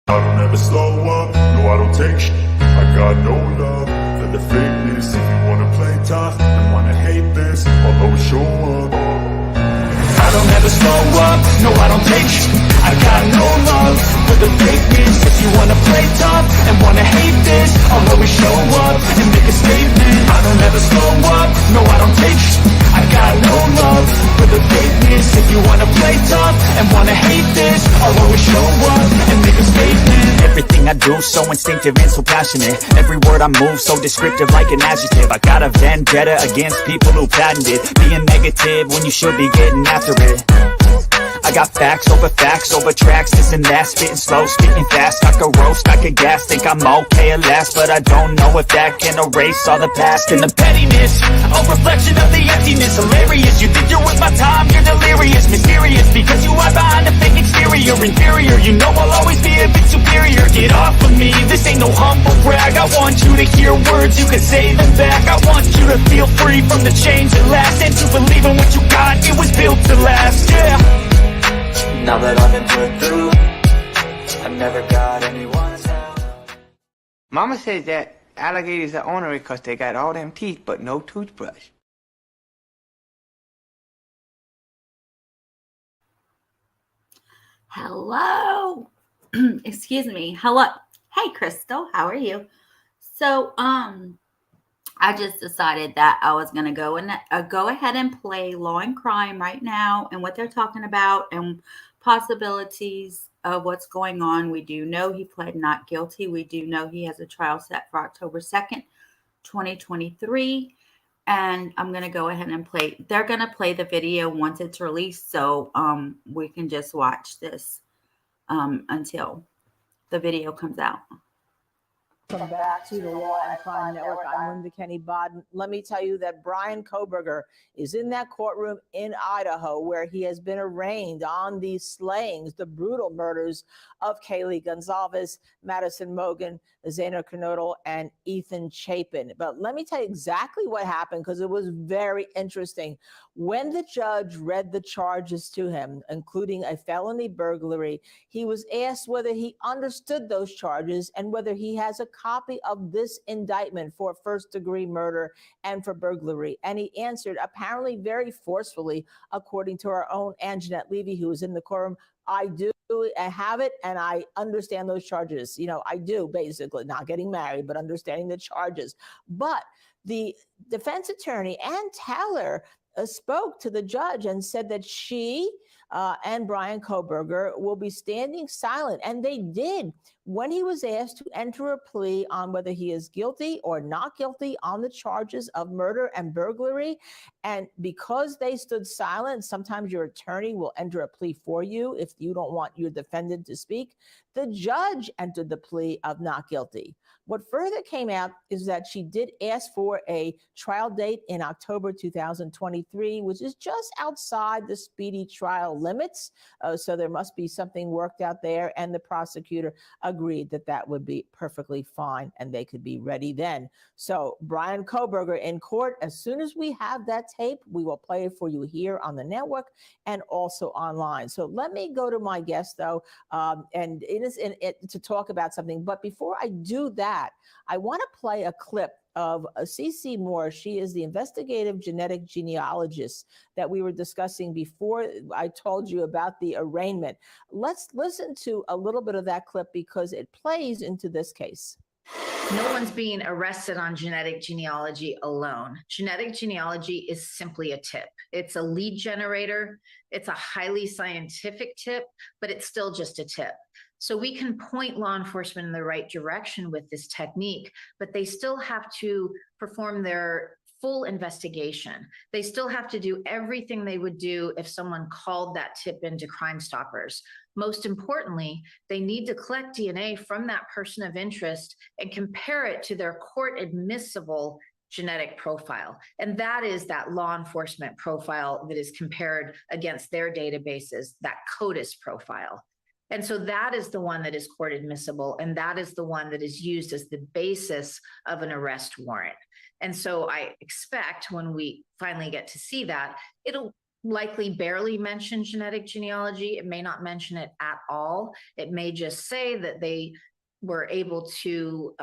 I don't ever slow up, no I don't take sh**. I got no love for the fakeness. If you wanna play tough and wanna hate this, I'll always show up. I don't ever slow up, no I don't take sh**. I got no love for the fakeness. If you wanna play tough and wanna hate this, I'll always show up and make a statement. I don't ever slow up, no I don't take sh**. I got no love for the fakeness. If you wanna play tough and wanna hate this, I'll always show up and make a statement. Everything I do so instinctive and so passionate. Every word I move so descriptive like an adjective. I got a vendetta against people who patented being negative when you should be getting after it. I got facts over tracks, this and that, spitting slow, spitting fast. I could roast, I could gas, think I'm okay at last, but I don't know if that can erase all the past and the pettiness. A reflection of the emptiness, hilarious. You think you're worth my time, you're delirious, mysterious, because you are behind a fake exterior. Inferior, you know I'll always be a bit superior. Get off of me, this ain't no humble brag. I want you to hear words, you can say them back. I want you to feel free from the chains that last, and to believe in what you got, it was built to last, yeah. Now that I've been put through, I never got anyone's help. Mama says that alligators are ornery because they got all them teeth but no toothbrush. Hello. Excuse me. Hello. Hey, Crystal. How are you? So, I just decided that I was going to go ahead and play Law and Crime right now and what they're talking about and possibilities of what's going on. We do know he pled not guilty. We do know he has a trial set for October 2nd, 2023. And I'm going to go ahead and play. They're going to play the video once it's released. So we can just watch this until the video comes out. Welcome back to the Law and Crime Network. I'm Linda Kenny Bodden. Let me tell you that Bryan Kohberger is in that courtroom in Idaho where he has been arraigned on these slayings, the brutal murders of Kaylee Gonzalez, Madison Mogen, Zaina Kernodle, and Ethan Chapin. But let me tell you exactly what happened because it was very interesting. When the judge read the charges to him, including a felony burglary, he was asked whether he understood those charges and whether he has a copy of this indictment for first-degree murder and for burglary. And he answered, apparently very forcefully, according to our own Anjanette Levy, who was in the courtroom, I do. I have it, and I understand those charges. You know, I do, basically, not getting married, but understanding the charges. But the defense attorney, Ann Taylor, spoke to the judge and said that she and Bryan Kohberger will be standing silent. And they did when he was asked to enter a plea on whether he is guilty or not guilty on the charges of murder and burglary. And because they stood silent, sometimes your attorney will enter a plea for you if you don't want your defendant to speak. The judge entered the plea of not guilty. What further came out is that she did ask for a trial date in October 2023, which is just outside the speedy trial limits. So there must be something worked out there. And the prosecutor agreed that that would be perfectly fine and they could be ready then. So Bryan Kohberger in court, as soon as we have that tape, we will play it for you here on the network and also online. So let me go to my guest, though, and to talk about something. But before I do that, I want to play a clip of C.C. Moore. She is the investigative genetic genealogist that we were discussing before I told you about the arraignment. Let's listen to a little bit of that clip because it plays into this case. No one's being arrested on genetic genealogy alone. Genetic genealogy is simply a tip. It's a lead generator. It's a highly scientific tip, but it's still just a tip. So we can point law enforcement in the right direction with this technique, but they still have to perform their full investigation. They still have to do everything they would do if someone called that tip into Crime Stoppers. Most importantly, they need to collect DNA from that person of interest and compare it to their court admissible genetic profile. And that is that law enforcement profile that is compared against their databases, that CODIS profile. And so that is the one that is court admissible, and that is the one that is used as the basis of an arrest warrant. And so I expect when we finally get to see that, it'll likely barely mention genetic genealogy. It may not mention it at all. It may just say that they were able to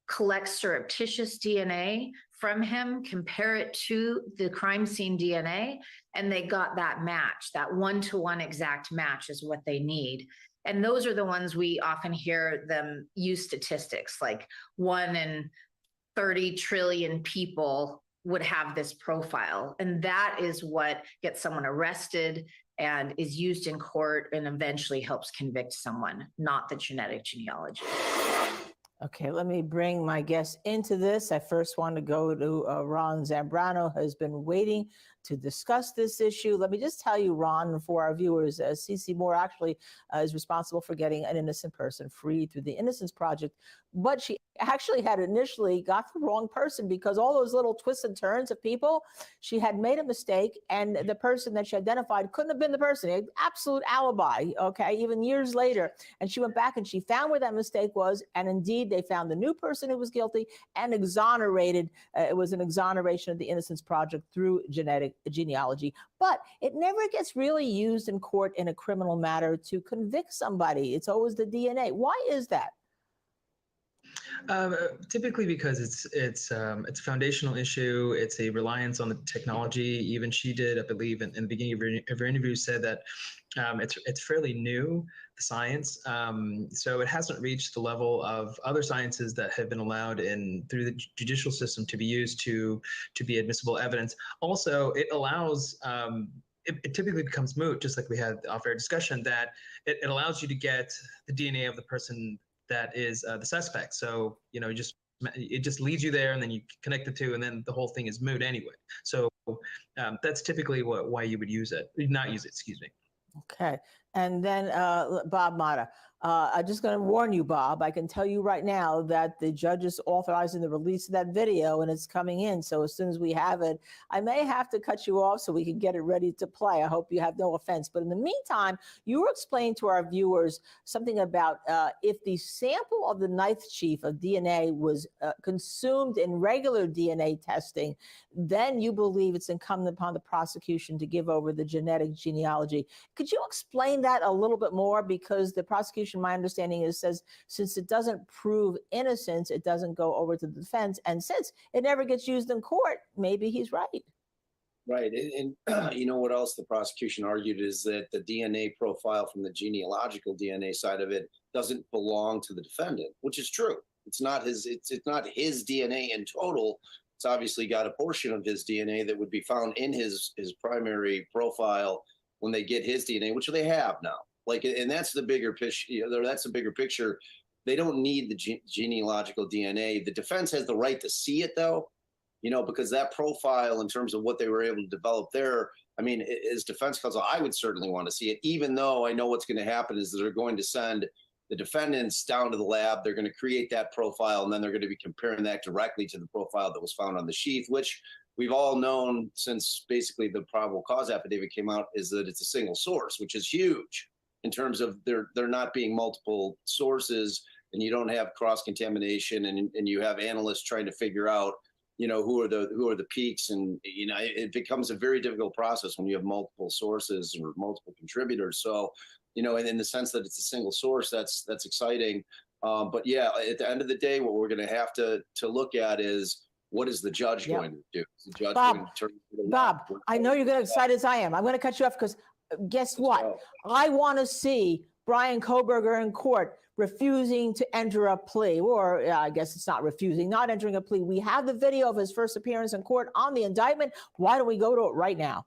collect surreptitious DNA from him, compare it to the crime scene DNA, and they got that match. That 1-to-1 exact match is what they need. And those are the ones we often hear them use statistics, like 1 in 30 trillion people would have this profile. And that is what gets someone arrested and is used in court and eventually helps convict someone, not the genetic genealogy. Okay, let me bring my guest into this. I first want to go to Ron Zambrano, who has been waiting to discuss this issue. Let me just tell you, Ron, for our viewers, CeCe Moore actually is responsible for getting an innocent person freed through the Innocence Project, but she actually had initially got the wrong person because all those little twists and turns of people, she had made a mistake, and the person that she identified couldn't have been the person. He had absolute alibi, okay, even years later. And she went back and she found where that mistake was, and indeed they found the new person who was guilty and exonerated. It was an exoneration of the Innocence Project through genetic genealogy. But it never gets really used in court in a criminal matter to convict somebody. It's always the DNA. Why is that? Typically because it's a foundational issue. It's a reliance on the technology. Even she did, I believe, in the beginning of her interview, said that it's fairly new, the science. So it hasn't reached the level of other sciences that have been allowed through the judicial system to be used to be admissible evidence. Also, it allows. It typically becomes moot, just like we had off-air discussion, that it allows you to get the DNA of the person that is the suspect. So, it just leads you there, and then you connect the two, and then the whole thing is moot anyway. So that's typically why you would not use it, excuse me. Okay. And then Bob Mata, I'm just going to warn you, Bob. I can tell you right now that the judge is authorizing the release of that video, and it's coming in. So as soon as we have it, I may have to cut you off so we can get it ready to play. I hope you have no offense. But in the meantime, you were explaining to our viewers something about if the sample of the ninth chief of DNA was consumed in regular DNA testing, then you believe it's incumbent upon the prosecution to give over the genetic genealogy. Could you explain that a little bit more? Because the prosecution, my understanding is, says since it doesn't prove innocence, it doesn't go over to the defense. And since it never gets used in court, maybe he's right. Right. And you know what else the prosecution argued is that the DNA profile from the genealogical DNA side of it doesn't belong to the defendant, which is true. It's not his DNA in total. It's obviously got a portion of his DNA that would be found in his primary profile when they get his DNA, which they have now. And that's the bigger picture. That's the bigger picture. They don't need the genealogical DNA. The defense has the right to see it, though, because that profile, in terms of what they were able to develop there, I mean, as defense counsel, I would certainly want to see it, even though I know what's going to happen is that they're going to send the defendants down to the lab. They're going to create that profile, and then they're going to be comparing that directly to the profile that was found on the sheath, which we've all known since basically the probable cause affidavit came out, is that it's a single source, which is huge in terms of there not being multiple sources, and you don't have cross-contamination, and you have analysts trying to figure out, who are the peaks, and it becomes a very difficult process when you have multiple sources or multiple contributors. So, and in the sense that it's a single source, that's exciting. But yeah, at the end of the day, what we're going to have to look at is, what is the judge going to do? Is the judge going to turn Bob, I know you're going to excited as I am. I'm going to cut you off because guess what? I want to see Bryan Kohberger in court refusing to enter a plea, or I guess it's not refusing, not entering a plea. We have the video of his first appearance in court on the indictment. Why don't we go to it right now?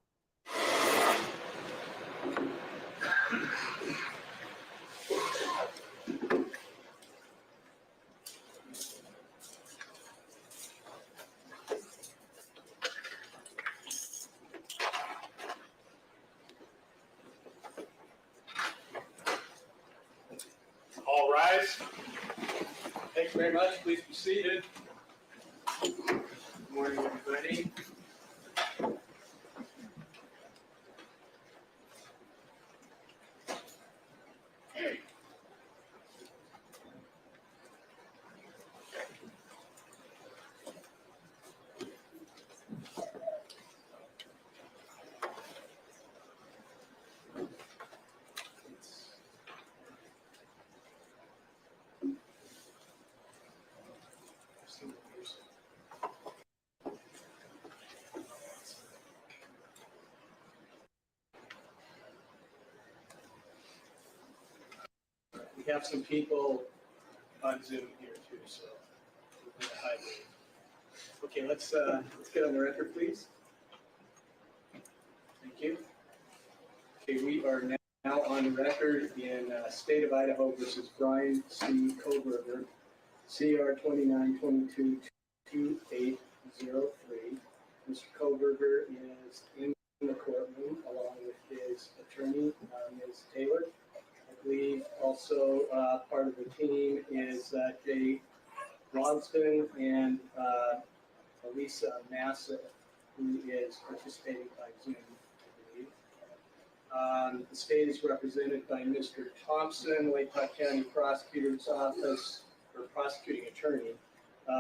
All rise. Thanks very much. Please be seated. Good morning, everybody. We have some people on Zoom here too, so we're going to hide it. Okay, let's get on the record, please. Thank you. Okay, we are now on record in State of Idaho versus Bryan C. Kohberger, CR 2922-2803. Mr. Kohberger is in the courtroom along with his attorney, Ms. Taylor. I believe also part of the team is Jay Logston and Elisa Massa, who is participating by Zoom, I believe. The state is represented by Mr. Thompson, Lake County Prosecutor's Office, or Prosecuting Attorney.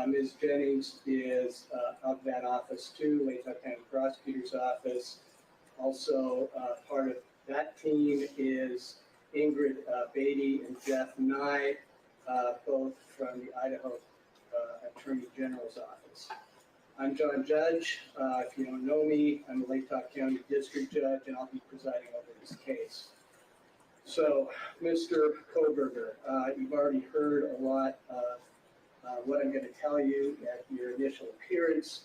Ms. Jennings is of that office too, Lake County Prosecutor's Office. Also, part of that team is Ingrid Beatty and Jeff Nye, both from the Idaho Attorney General's Office. I'm John Judge. If you don't know me, I'm the Lake County District Judge, and I'll be presiding over this case. So, Mr. Kohberger, you've already heard a lot of what I'm going to tell you at your initial appearance,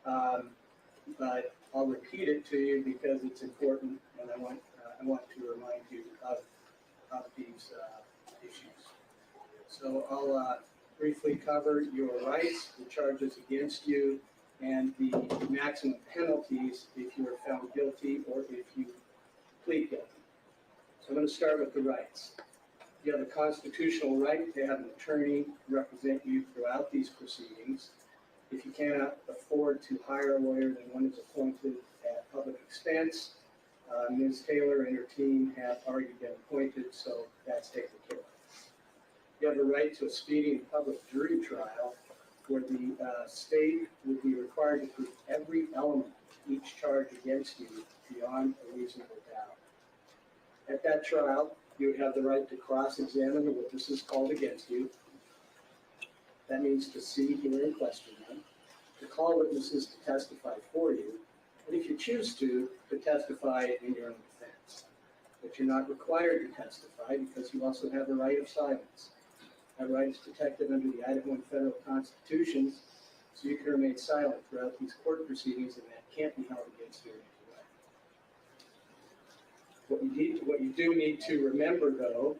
but I'll repeat it to you because it's important, and I want to remind you of these issues. So I'll briefly cover your rights, the charges against you, and the maximum penalties if you are found guilty or if you plead guilty. So I'm going to start with the rights. You have a constitutional right to have an attorney represent you throughout these proceedings. If you cannot afford to hire a lawyer, then one is appointed at public expense. Ms. Taylor and her team have already been appointed, so that's taken care of. You have a right to a speedy and public jury trial where the state would be required to prove every element of each charge against you beyond a reasonable doubt. At that trial, you would have the right to cross-examine the witnesses called against you. That means to see, hear, and question them, to call witnesses to testify for you, and if you choose to testify in your own defense. But you're not required to testify because you also have the right of silence. That right is protected under the Idaho and federal constitutions, so you can remain silent throughout these court proceedings, and that can't be held against you in any way. What you do need to remember, though,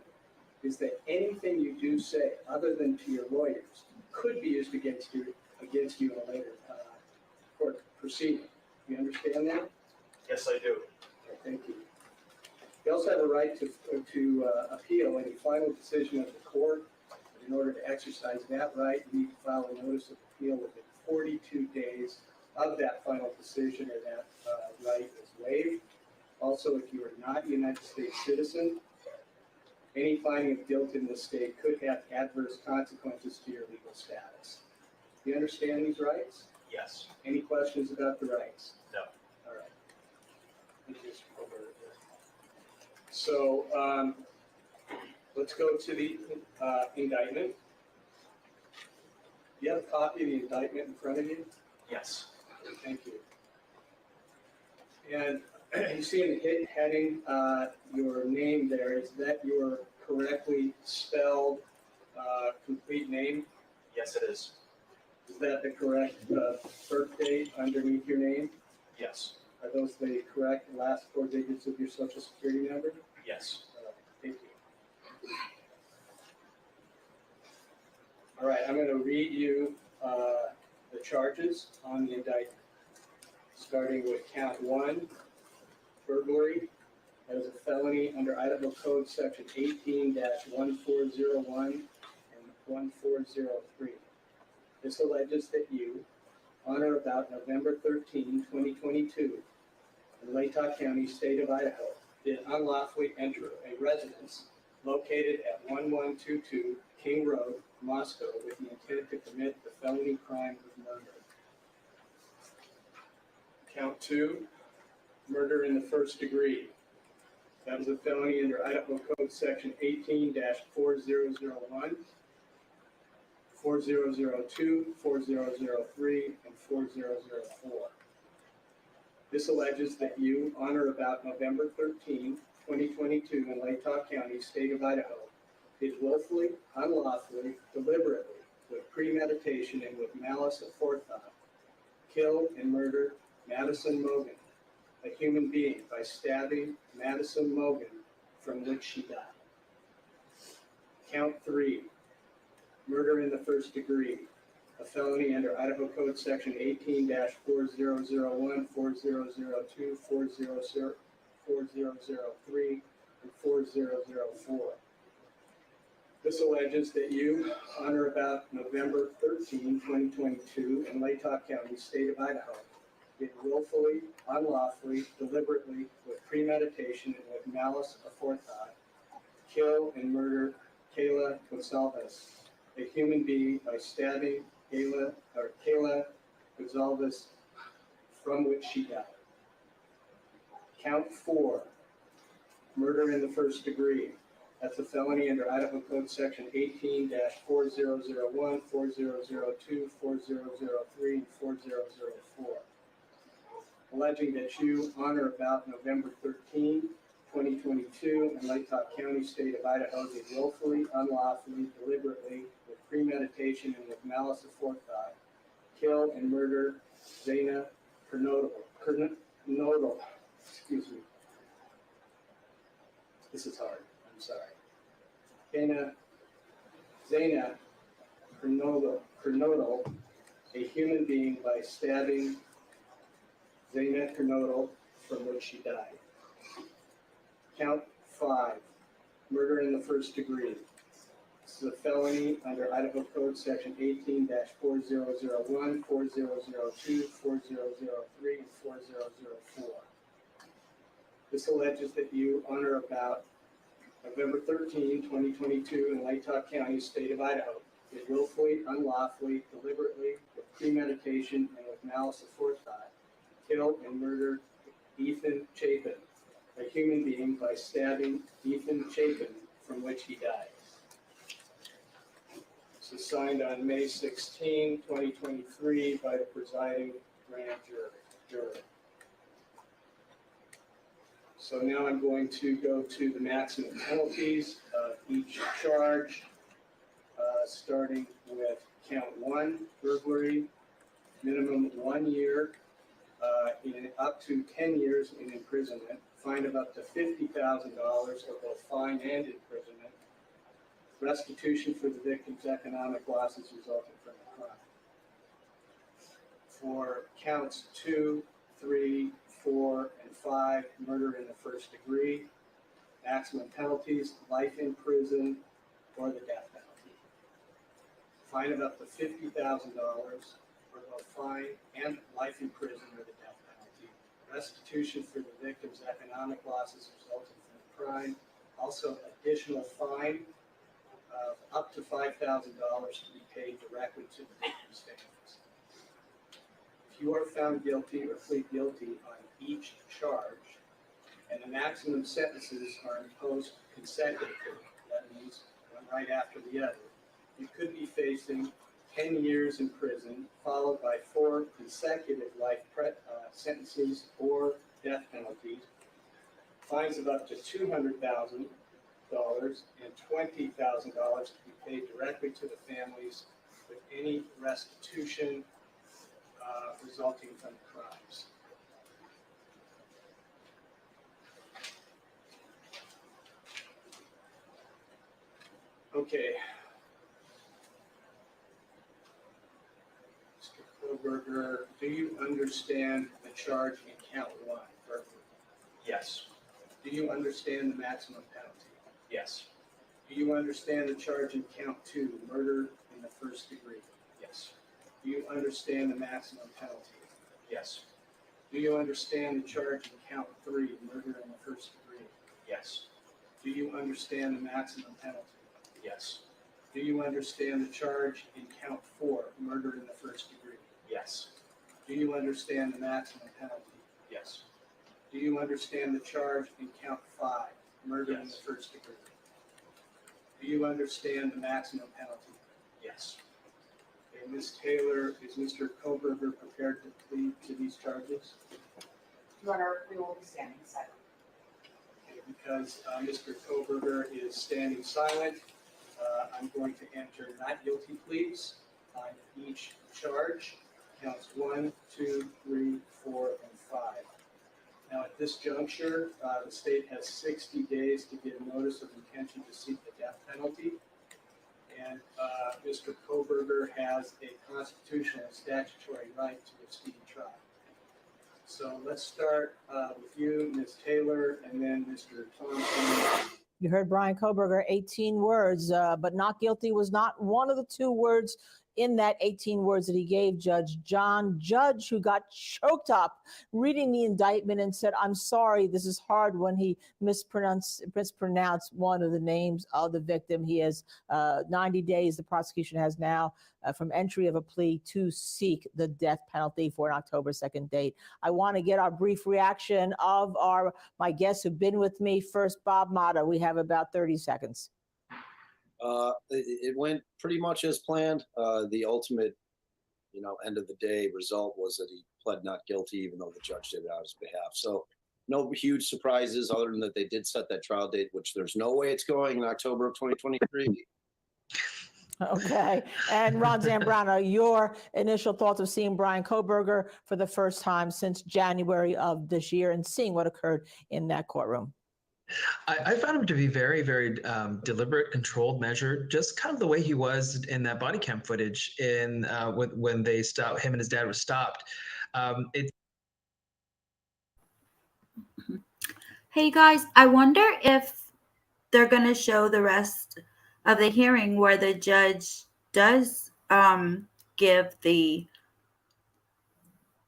is that anything you do say, other than to your lawyers, could be used against you in a later court proceeding. You understand that? Yes, I do. Okay, thank you. You also have a right to appeal any final decision of the court. In order to exercise that right, you need to file a notice of appeal within 42 days of that final decision, or that right is waived. Also, if you are not a United States citizen, any finding of guilt in this state could have adverse consequences to your legal status. Do you understand these rights? Yes. Any questions about the rights? No. All right. Let me just go over it. So let's go to the indictment. Do you have a copy of the indictment in front of you? Yes. Thank you. And you see in the heading your name there. Is that your correctly spelled complete name? Yes, it is. Is that the correct birth date underneath your name? Yes. Are those the correct last four digits of your social security number? Yes. Thank you. All right, I'm going to read you the charges on the indictment, starting with count 1, burglary. That is a felony under Idaho Code Section 18-1401 and 1403. This alleges that you, on or about November 13, 2022, in Latah County, state of Idaho, did unlawfully enter a residence located at 1122 King Road, Moscow, with the intent to commit the felony crime of murder. Count 2, murder in the first degree. That was a felony under Idaho Code Section 18-4001, 4002, 4003, and 4004. This alleges that you, on or about November 13, 2022, in Latah County, state of Idaho, did willfully, unlawfully, deliberately, with premeditation and with malice aforethought, kill and murder Madison Mogan, a human being, by stabbing Madison Mogan, from which she died. Count 3, murder in the first degree, a felony under Idaho Code Section 18-4001, 4002, 4003, and 4004. This alleges that you, on or about November 13, 2022, in Latah County, state of Idaho, did willfully, unlawfully, deliberately, with premeditation and with malice aforethought, kill and murder Kayla Gonzalez, a human being, by stabbing Kayla Gonzalez, from which she died. Count 4, murder in the first degree. That's a felony under Idaho Code Section 18-4001, 4002, 4003, and 4004. Alleging that you, on or about November 13, 2022, in Latah County, state of Idaho, did willfully, unlawfully, deliberately, with premeditation and with malice aforethought, kill and murder Zana Kernodle. Excuse me. This is hard. I'm sorry. Zana Kernodle, a human being, by stabbing Zana Kernodle, from which she died. Count 5, murder in the first degree. This is a felony under Idaho Code Section 18-4001, 4002, 4003, and 4004. This alleges that you, on or about November 13, 2022, in Latah County, state of Idaho, did willfully, unlawfully, deliberately, with premeditation and with malice aforethought, kill and murder Ethan Chapin, a human being, by stabbing Ethan Chapin, from which he died. This is signed on May 16, 2023, by the presiding grand jury. So now I'm going to go to the maximum penalties of each charge, starting with count 1, burglary, minimum 1 year, in up to 10 years in imprisonment, fine of up to $50,000 or both fine and imprisonment, restitution for the victim's economic losses resulting from the crime. For counts 2, 3, 4, and 5, murder in the first degree, maximum penalties, life in prison or the death penalty. Fine of up to $50,000 for both fine and life in prison or the death penalty. Restitution for the victim's economic losses resulting from the crime. Also, additional fine of up to $5,000 to be paid directly to the victim's families. If you are found guilty or plead guilty on each charge, and the maximum sentences are imposed consecutively, that means one right after the other, you could be facing 10 years in prison, followed by 4 consecutive life sentences or death penalties, fines of up to $200,000 and $20,000 to be paid directly to the families with any restitution resulting from the crimes. Okay. Mr. Kohberger, do you understand the charge in count 1, burglary? Yes. Do you understand the maximum penalty? Yes. Do you understand the charge in count 2, murder in the first degree? Yes. Do you understand the maximum penalty? Yes. Do you understand the charge in count 3, murder in the first degree? Yes. Do you understand the maximum penalty? Yes. Do you understand the charge in count 4, murder in the first degree? Yes. Do you understand the maximum penalty? Yes. Do you understand the charge in count 5, murder in the Yes. first degree? Do you understand the maximum penalty? Yes. Okay, Ms. Taylor, is Mr. Kohberger prepared to plead to these charges? Your Honor, we will be standing silent. Okay, because Mr. Kohberger is standing silent, I'm going to enter not guilty pleas on each charge, counts 1, 2, 3, 4, and 5. Now, at this juncture, the state has 60 days to give notice of intention to seek the death penalty. And Mr. Kohberger has a constitutional and statutory right to a speedy trial. So let's start with you, Ms. Taylor, and then Mr. Thompson. You heard Bryan Kohberger, 18 words, but not guilty was not one of the 2 words in that 18 words that he gave Judge John. Judge who got choked up reading the indictment and said, I'm sorry, this is hard when he mispronounced one of the names of the victim. He has 90 days, the prosecution has now, from entry of a plea to seek the death penalty for an October 2nd date. I want to get our brief reaction of my guests who've been with me. First, Bob Mata. We have about 30 seconds. It went pretty much as planned. The ultimate, end of the day result was that he pled not guilty, even though the judge did it on his behalf. So no huge surprises other than that they did set that trial date, which there's no way it's going in October of 2023. Okay. And Ron Zambrano, your initial thoughts of seeing Bryan Kohberger for the first time since January of this year and seeing what occurred in that courtroom? I found him to be very, very deliberate, controlled, measured, just kind of the way he was in that body cam footage when they stopped, him and his dad were stopped. Hey guys, I wonder if they're going to show the rest of the hearing where the judge does give the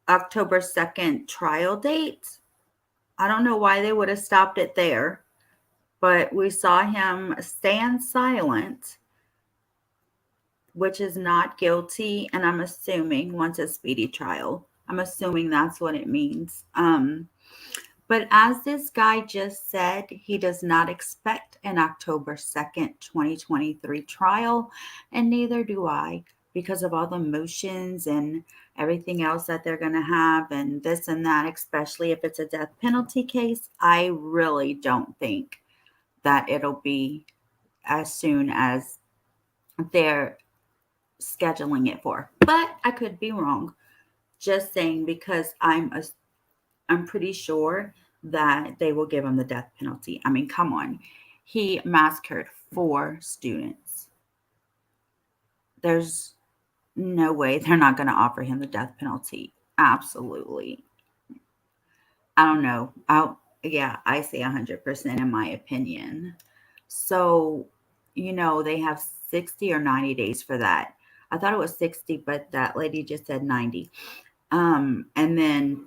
October 2nd trial date. I don't know why they would have stopped it there, but we saw him stand silent, which is not guilty. And I'm assuming once a speedy trial, I'm assuming that's what it means. But as this guy just said, he does not expect an October 2nd, 2023 trial, and neither do I, because of all the motions and everything else that they're going to have and this and that, especially if it's a death penalty case. I really don't think that it'll be as soon as they're scheduling it for. But I could be wrong. Just saying, because I'm pretty sure that they will give him the death penalty. I mean, come on. He massacred 4 students. There's no way they're not going to offer him the death penalty. Absolutely. I don't know. I say 100% in my opinion. So, they have 60 or 90 days for that. I thought it was 60, but that lady just said 90. And then,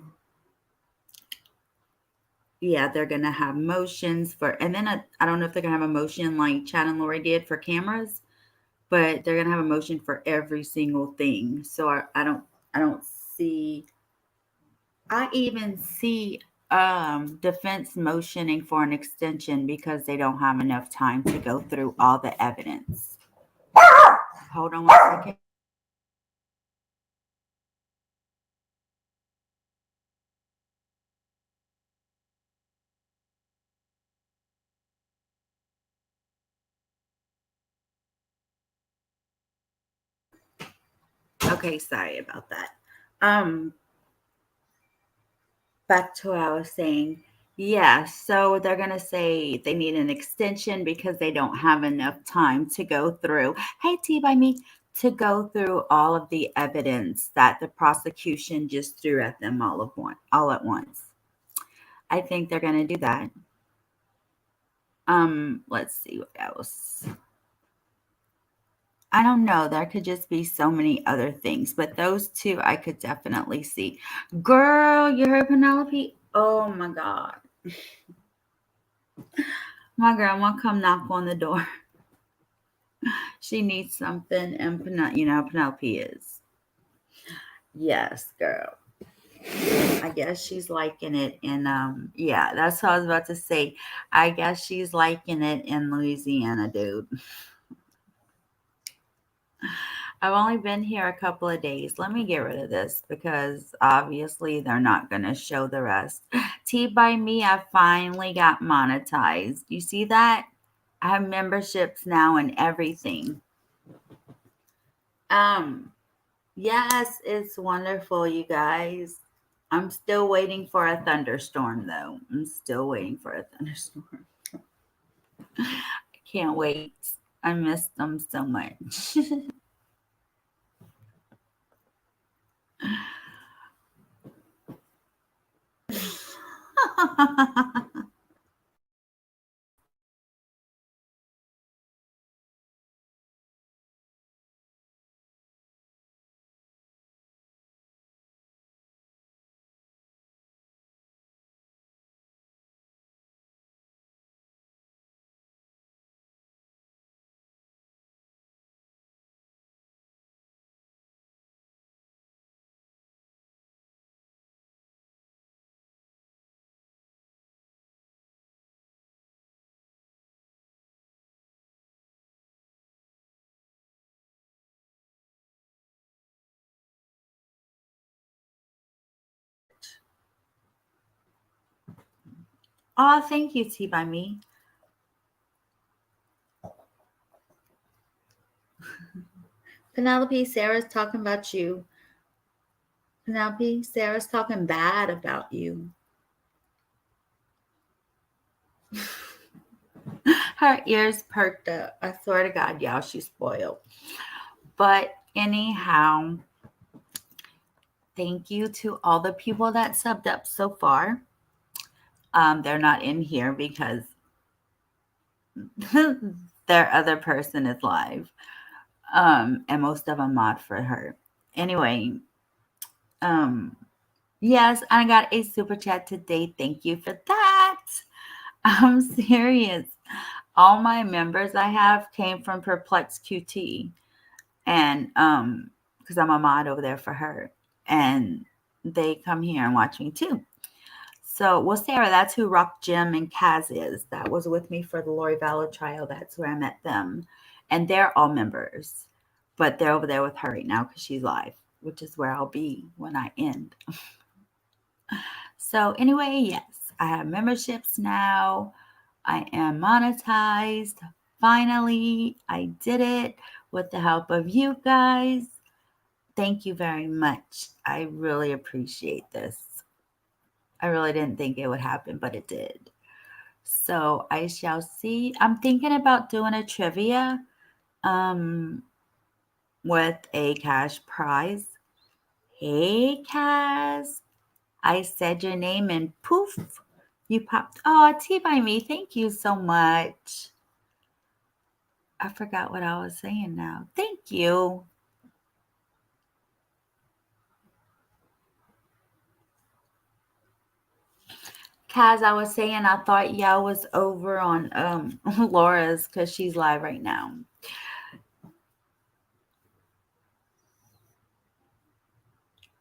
they're going to have motions and then I don't know if they're going to have a motion like Chad and Lori did for cameras, but they're going to have a motion for every single thing. So I even see defense motioning for an extension because they don't have enough time to go through all the evidence. Hold on 1 second. Okay, sorry about that. Back to what I was saying. Yeah, so they're going to say they need an extension because they don't have enough time to go through. Hey, T by me, to go through all of the evidence that the prosecution just threw at them all at once. I think they're going to do that. Let's see what else. I don't know. There could just be so many other things, but those 2 I could definitely see. Girl, you heard Penelope? Oh my God. My grandma come knock on the door. She needs something, and Penelope is. Yes, girl. I guess she's liking it in that's what I was about to say. I guess she's liking it in Louisiana, dude. I've only been here a couple of days. Let me get rid of this because obviously they're not going to show the rest. T by me, I finally got monetized. You see that? I have memberships now and everything. Yes, it's wonderful, you guys. I'm still waiting for a thunderstorm, though. I'm still waiting for a thunderstorm. I can't wait. I miss them so much. Oh, thank you, Tea by Me. Penelope, Sarah's talking about you. Penelope, Sarah's talking bad about you. Her ears perked up. I swear to God, y'all, she's spoiled. But anyhow, thank you to all the people that subbed up so far. They're not in here because their other person is live. And most of them mod for her. Anyway, yes, I got a super chat today. Thank you for that. I'm serious. All my members I have came from Perplex QT. And because I'm a mod over there for her. And they come here and watch me too. So, well, Sarah, that's who Rock Jim and Kaz is. That was with me for the Lori Vallow trial. That's where I met them. And they're all members. But they're over there with her right now because she's live, which is where I'll be when I end. So anyway, yes, I have memberships now. I am monetized. Finally, I did it with the help of you guys. Thank you very much. I really appreciate this. I really didn't think it would happen, but it did. So I shall see. I'm thinking about doing a trivia with a cash prize. Hey, Kaz. I said your name and poof, you popped. Oh, Tea by Me. Thank you so much. I forgot what I was saying now. Thank you. Kaz, I was saying I thought y'all was over on Laura's because she's live right now.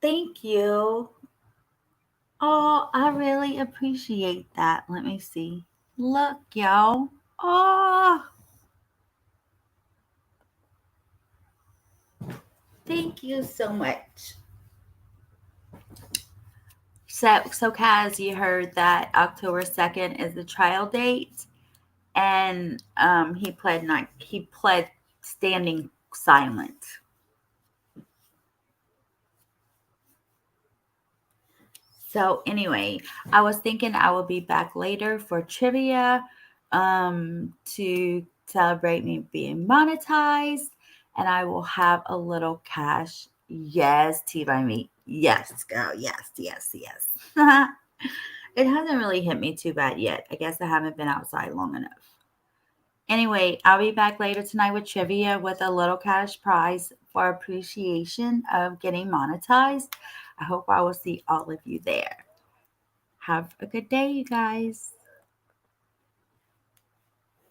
Thank you. Oh, I really appreciate that. Let me see. Look, y'all. Oh, thank you so much. So Kaz, you heard that October 2nd is the trial date, and he pled standing silent. So anyway, I was thinking I will be back later for trivia to celebrate me being monetized, and I will have a little cash. Yes, Tea by Me. Yes, girl. Yes. It hasn't really hit me too bad yet. I guess I haven't been outside long enough. Anyway, I'll be back later tonight with trivia with a little cash prize for appreciation of getting monetized. I hope I will see all of you there. Have a good day, you guys.